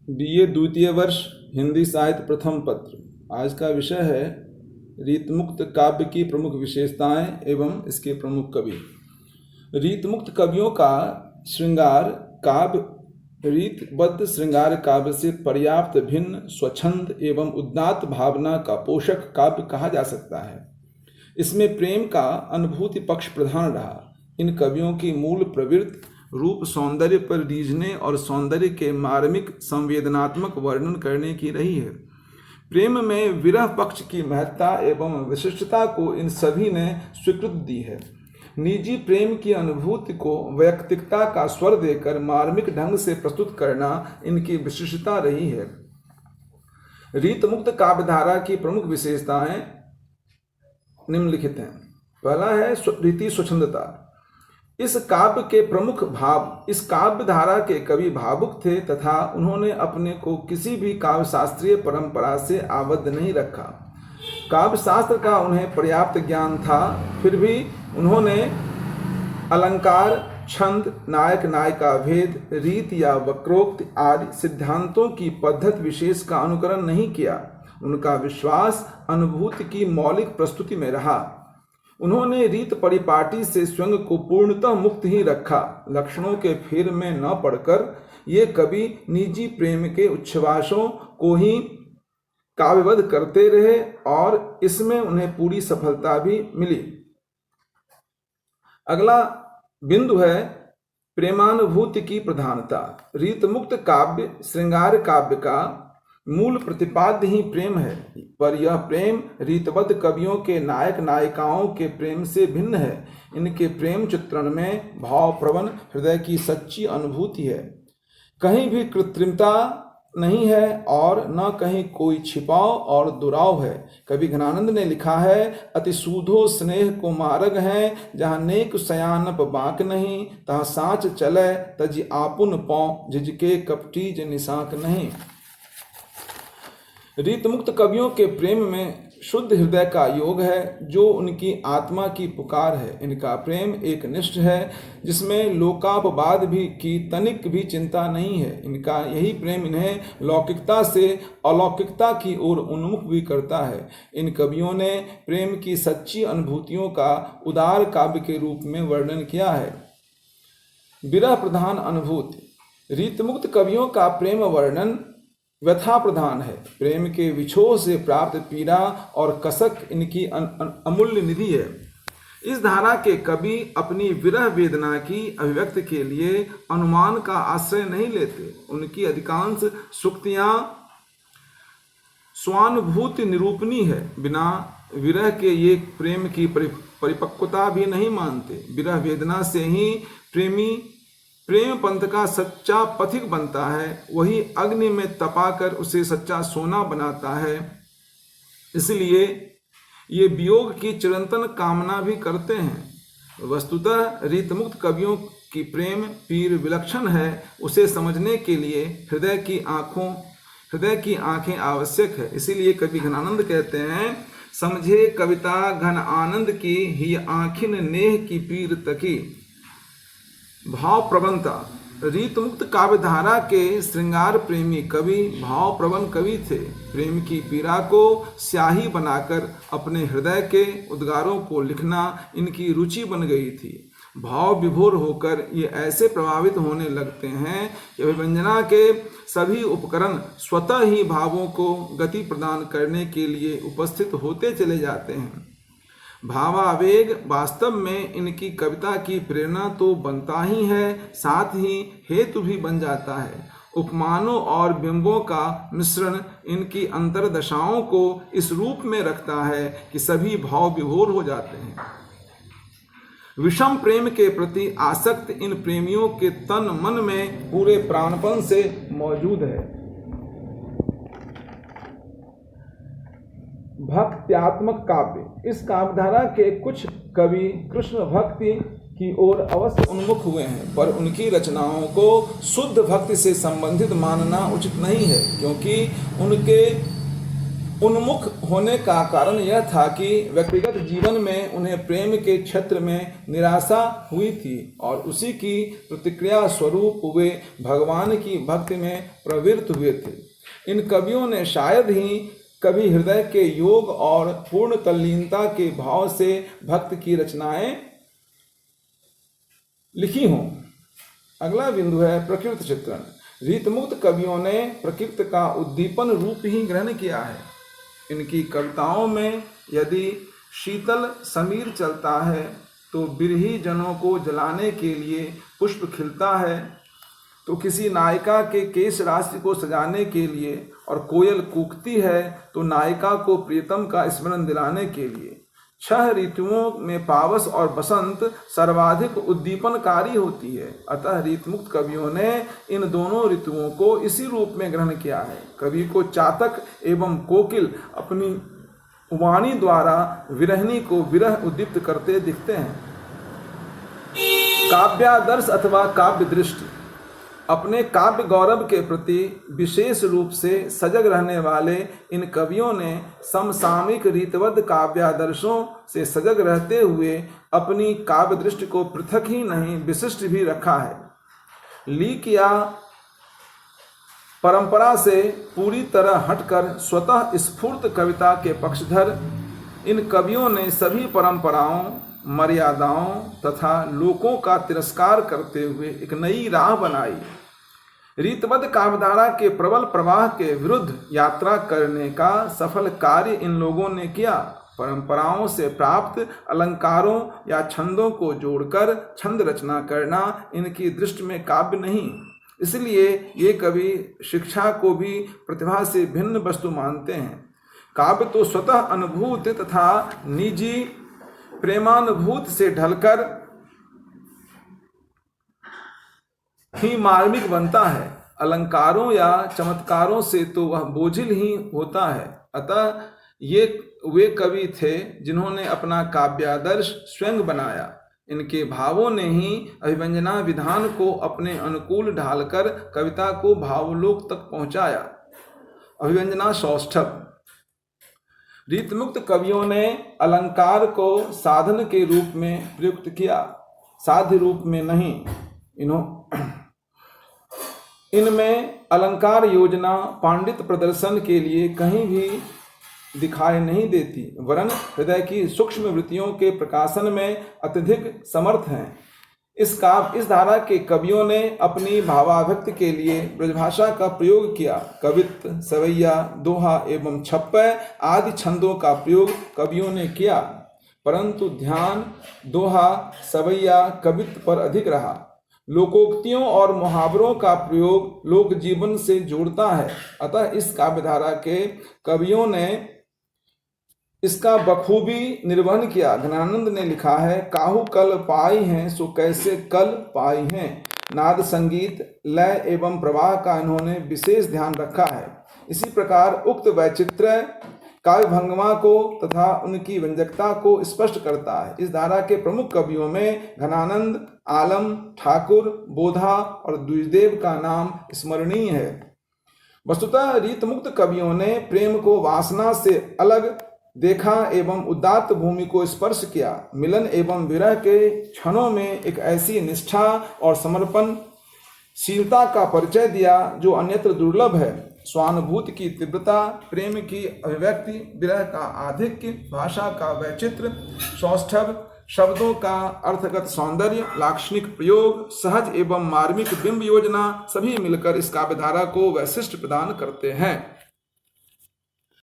BA द्वितीय वर्ष हिंदी साहित्य प्रथम पत्र। आज का विषय है रीतमुक्त काव्य की प्रमुख विशेषताएं एवं इसके प्रमुख कवि। रीतमुक्त कवियों का श्रृंगार काव्य रीतबद्ध श्रृंगार काव्य से पर्याप्त भिन्न, स्वच्छंद एवं उदात्त भावना का पोषक काव्य कहा जा सकता है। इसमें प्रेम का अनुभूति पक्ष प्रधान रहा। इन कवियों की मूल प्रवृत्ति रूप सौंदर्य पर रीझने और सौंदर्य के मार्मिक संवेदनात्मक वर्णन करने की रही है। प्रेम में विरह पक्ष की महत्ता एवं विशिष्टता को इन सभी ने स्वीकृति दी है। निजी प्रेम की अनुभूति को वैयक्तिकता का स्वर देकर मार्मिक ढंग से प्रस्तुत करना इनकी विशिष्टता रही है। रीतमुक्त काव्यधारा की प्रमुख विशेषताएं निम्नलिखित हैं। पहला है रीति स्वच्छंदता। इस काव्य के प्रमुख भाव, इस काव्य धारा के कवि भावुक थे तथा उन्होंने अपने को किसी भी काव्य शास्त्रीय परंपरा से आबद्ध नहीं रखा। काव्य शास्त्र का उन्हें पर्याप्त ज्ञान था, फिर भी उन्होंने अलंकार, छंद, नायक नायिका भेद, रीत या वक्रोक्त आदि सिद्धांतों की पद्धति विशेष का अनुकरण नहीं किया। उनका विश्वास अनुभूति की मौलिक प्रस्तुति में रहा। उन्होंने रीत परिपाटी से स्वयं को पूर्णतः मुक्त ही रखा। लक्षणों के फेर में न पड़कर ये कवि निजी प्रेम के उच्छ्वासों को ही काव्यबद्ध करते रहे और इसमें उन्हें पूरी सफलता भी मिली। अगला बिंदु है प्रेमानुभूति की प्रधानता। रीतमुक्त काव्य श्रृंगार काव्य का मूल प्रतिपाद्य ही प्रेम है, पर यह प्रेम रीतबद्ध कवियों के नायक नायिकाओं के प्रेम से भिन्न है। इनके प्रेम चित्रण में भावप्रवण हृदय की सच्ची अनुभूति है। कहीं भी कृत्रिमता नहीं है और न कहीं कोई छिपाव और दुराव है। कवि घनानंद ने लिखा है, अति सूधो स्नेह को मार्ग है, जहाँ नेक सयानप बाक नहीं, तहाँ साँच चले तजी आपुन पौ, झिझके कपटी ज निशाक नहीं। रीतमुक्त कवियों के प्रेम में शुद्ध हृदय का योग है, जो उनकी आत्मा की पुकार है। इनका प्रेम एक निष्ठ है, जिसमें लोकापवाद भी की तनिक भी चिंता नहीं है। इनका यही प्रेम इन्हें लौकिकता से अलौकिकता की ओर उन्मुख भी करता है। इन कवियों ने प्रेम की सच्ची अनुभूतियों का उदार काव्य के रूप में वर्णन किया है। विरह प्रधान अनुभूति। रीतमुक्त कवियों का प्रेम वर्णन व्यथा प्रधान है। प्रेम के विछोह से प्राप्त पीड़ा और कसक इनकी अमूल्य निधि है। इस धारा के कवि अपनी विरह वेदना की अभिव्यक्ति के लिए अनुमान का आश्रय नहीं लेते। उनकी अधिकांश सूक्तियां स्वानुभूति निरूपणी है। बिना विरह के ये प्रेम की परिपक्वता भी नहीं मानते। विरह वेदना से ही प्रेम पंथ का सच्चा पथिक बनता है। वही अग्नि में तपाकर उसे सच्चा सोना बनाता है। इसलिए ये वियोग की चिरंतन कामना भी करते हैं। वस्तुतः रीतमुक्त कवियों की प्रेम पीर विलक्षण है। उसे समझने के लिए हृदय की आंखें आवश्यक है। इसीलिए कवि घनानंद कहते हैं, समझे कविता घन आनंद की, ही आँखिन नेह की पीर तकी। भाव प्रवणता। रीतमुक्त काव्यधारा के श्रृंगार प्रेमी कवि भावप्रवण कवि थे। प्रेम की पीड़ा को स्याही बनाकर अपने हृदय के उद्गारों को लिखना इनकी रुचि बन गई थी। भाव विभोर होकर ये ऐसे प्रभावित होने लगते हैं कि अभिव्यंजना के सभी उपकरण स्वतः ही भावों को गति प्रदान करने के लिए उपस्थित होते चले जाते हैं। भावावेग वास्तव में इनकी कविता की प्रेरणा तो बनता ही है, साथ ही हेतु भी बन जाता है। उपमानों और बिंबों का मिश्रण इनकी अंतर्दशाओं को इस रूप में रखता है कि सभी भाव विभोर हो जाते हैं। विषम प्रेम के प्रति आसक्त इन प्रेमियों के तन मन में पूरे प्राणपन से मौजूद है। भक्त्यात्मक काव्य। इस काव्यधारा के कुछ कवि कृष्ण भक्ति की ओर अवश्य उन्मुख हुए हैं, पर उनकी रचनाओं को शुद्ध भक्ति से संबंधित मानना उचित नहीं है, क्योंकि उन्मुख होने का कारण यह था कि व्यक्तिगत जीवन में उन्हें प्रेम के क्षेत्र में निराशा हुई थी और उसी की प्रतिक्रिया स्वरूप वे भगवान की भक्ति में प्रवृत्त हुए थे। इन कवियों ने शायद ही कभी हृदय के योग और पूर्ण तल्लीनता के भाव से भक्त की रचनाएं लिखी हों। अगला बिंदु है प्रकृति चित्रण। रीतमुक्त कवियों ने प्रकृति का उद्दीपन रूप ही ग्रहण किया है। इनकी कविताओं में यदि शीतल समीर चलता है तो बिरही जनों को जलाने के लिए पुष्प खिलता है, तो किसी नायिका के केश राशि को सजाने के लिए और कोयल कूकती है तो नायिका को प्रियतम का स्मरण दिलाने के लिए। 6 ऋतुओं में पावस और बसंत सर्वाधिक उद्दीपनकारी होती है। अतः रीतमुक्त कवियों ने इन दोनों ऋतुओं को इसी रूप में ग्रहण किया है। कवि को चातक एवं कोकिल अपनी वाणी द्वारा विरहिणी को विरह उद्दीप्त करते दिखते हैं। काव्यादर्श अथवा काव्य दृष्टि। अपने काव्य गौरव के प्रति विशेष रूप से सजग रहने वाले इन कवियों ने समसामयिक रीतबद्ध काव्यादर्शों से सजग रहते हुए अपनी काव्य दृष्टि को पृथक ही नहीं विशिष्ट भी रखा है। लीक या परंपरा से पूरी तरह हटकर स्वतः स्फूर्त कविता के पक्षधर इन कवियों ने सभी परंपराओं, मर्यादाओं तथा लोकों का तिरस्कार करते हुए एक नई राह बनाई। रीतबद्ध काव्यधारा के प्रबल प्रवाह के विरुद्ध यात्रा करने का सफल कार्य इन लोगों ने किया। परंपराओं से प्राप्त अलंकारों या छंदों को जोड़कर छंद रचना करना इनकी दृष्टि में काव्य नहीं। इसलिए ये कवि शिक्षा को भी प्रतिभा से भिन्न वस्तु मानते हैं। काव्य तो स्वतः अनुभूत तथा निजी प्रेमानुभूत से ढलकर ही मार्मिक बनता है। अलंकारों या चमत्कारों से तो वह बोझिल ही होता है। अतः ये वे कवि थे जिन्होंने अपना काव्यादर्श स्वयं बनाया। इनके भावों ने ही अभिव्यंजना विधान को अपने अनुकूल ढालकर कविता को भावलोक तक पहुंचाया। अभिव्यंजना सौष्ठव। रीतमुक्त कवियों ने अलंकार को साधन के रूप में प्रयुक्त किया, साध्य रूप में नहीं। इनमें अलंकार योजना पांडित प्रदर्शन के लिए कहीं भी दिखाई नहीं देती, वरन हृदय की सूक्ष्म वृत्तियों के प्रकाशन में अत्यधिक समर्थ हैं। इस धारा के कवियों ने अपनी भावाभिव्यक्ति के लिए ब्रजभाषा का प्रयोग किया। कवित्व, सवैया, दोहा एवं छप्पय आदि छंदों का प्रयोग कवियों ने किया, परंतु ध्यान दोहा, सवैया, कवित्व पर अधिक रहा। लोकोक्तियों और मुहावरों का प्रयोग लोक जीवन से जोड़ता है। अतः इस काव्यधारा के कवियों ने इसका बखूबी निर्वहन किया। घनानंद ने लिखा है, काहू कल पाई हैं सो कैसे कल पाई हैं। नाद, संगीत, लय एवं प्रवाह का इन्होंने विशेष ध्यान रखा है। इसी प्रकार उक्त वैचित्र्य काव्य भंगिमा को तथा उनकी व्यंजकता को स्पष्ट करता है। इस धारा के प्रमुख कवियों में घनानंद, आलम, ठाकुर, बोधा और द्विजदेव का नाम स्मरणीय है। वस्तुतः रीतमुक्त कवियों ने प्रेम को वासना से अलग देखा एवं उदात्त भूमि को स्पर्श किया। मिलन एवं विरह के क्षणों में एक ऐसी निष्ठा और समर्पणशीलता का परिचय दिया जो अन्यत्र दुर्लभ है। स्वानुभूति की तीव्रता, प्रेम की अभिव्यक्ति, विरह का आधिक्य, भाषा का वैचित्र्य, सौष्ठव, शब्दों का अर्थगत सौंदर्य, लाक्षणिक प्रयोग, सहज एवं मार्मिक बिंब योजना सभी मिलकर इस काव्यधारा को वैशिष्ट प्रदान करते हैं।